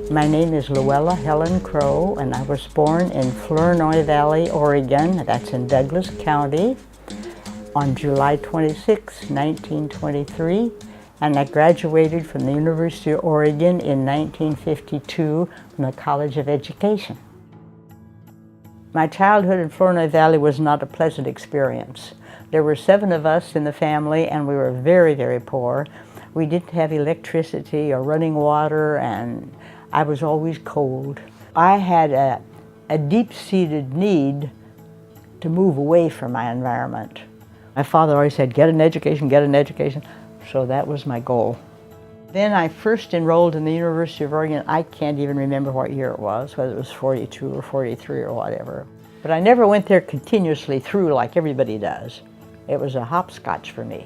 My name is Luella Helen Crow, and I was born in Flournoy Valley, Oregon. That's in Douglas County on July 26, 1923. And I graduated from the University of Oregon in 1952 from the College of Education. My childhood in Flournoy Valley was not a pleasant experience. There were 7 of us in the family, and we were very, very poor. We didn't have electricity or running water, and I was always cold. I had a deep-seated need to move away from my environment. My father always said, get an education, get an education. So that was my goal. Then I first enrolled in the University of Oregon. I can't even remember what year it was, whether it was 42 or 43 or whatever. But I never went there continuously through like everybody does. It was a hopscotch for me.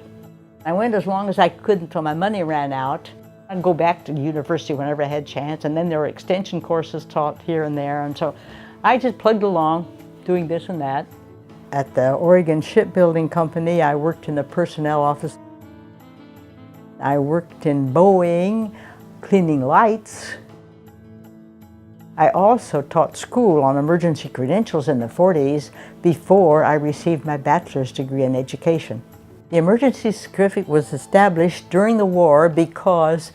I went as long as I could until my money ran out. I'd go back to university whenever I had a chance, and then there were extension courses taught here and there, and so I just plugged along doing this and that. At the Oregon Shipbuilding Company, I worked in the personnel office. I worked in Boeing, cleaning lights. I also taught school on emergency credentials in the 40s before I received my bachelor's degree in education. The emergency certificate was established during the war because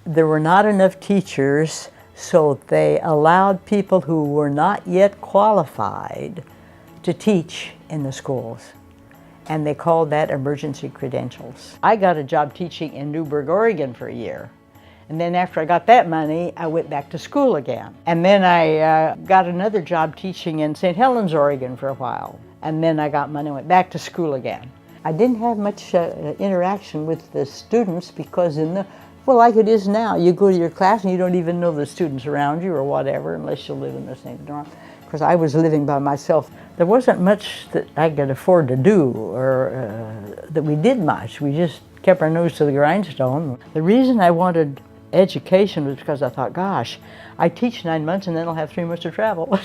there were not enough teachers, so they allowed people who were not yet qualified to teach in the schools. And they called that emergency credentials. I got a job teaching in Newberg, Oregon for a year. And then after I got that money, I went back to school again. And then I got another job teaching in St. Helens, Oregon for a while. And then I got money and went back to school again. I didn't have much interaction with the students because like it is now, you go to your class and you don't even know the students around you or whatever unless you live in the same dorm. Because I was living by myself. There wasn't much that I could afford to do or that we did much. We just kept our nose to the grindstone. The reason I wanted education was because I thought, gosh, I teach 9 months and then I'll have 3 months to travel.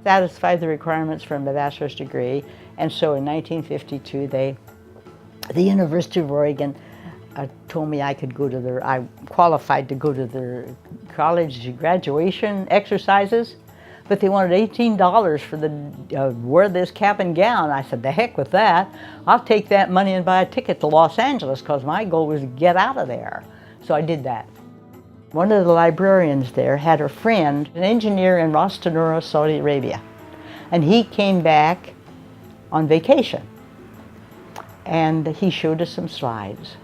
Satisfied the requirements for my bachelor's degree, and so in 1952 the University of Oregon told me I qualified to go to their college graduation exercises, but they wanted $18 for wear this cap and gown. I said, the heck with that. I'll take that money and buy a ticket to Los Angeles because my goal was to get out of there. So I did that. One of the librarians there had a friend, an engineer in Ras Tanura, Saudi Arabia, and he came back on vacation, and he showed us some slides.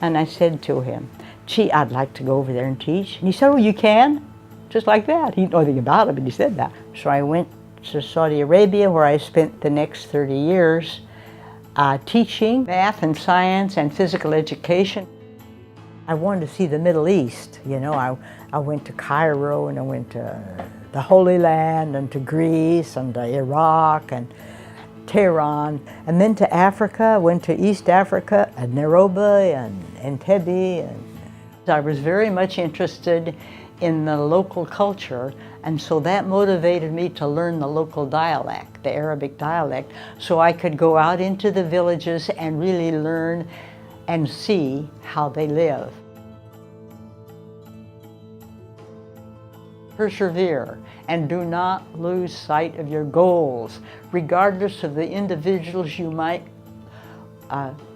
And I said to him, gee, I'd like to go over there and teach. And he said, oh, you can? Just like that. He didn't know anything about it, but he said that. So I went to Saudi Arabia, where I spent the next 30 years teaching math and science and physical education. I wanted to see the Middle East. You know, I went to Cairo, and I went to the Holy Land, and to Greece, and to Iraq, and Tehran, and then to Africa. I went to East Africa, and Nairobi, and Entebbe. And I was very much interested in the local culture, and so that motivated me to learn the local dialect, the Arabic dialect, so I could go out into the villages and really learn and see how they live. Persevere and do not lose sight of your goals, regardless of the individuals you might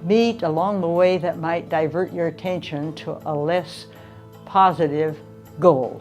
meet along the way that might divert your attention to a less positive goal.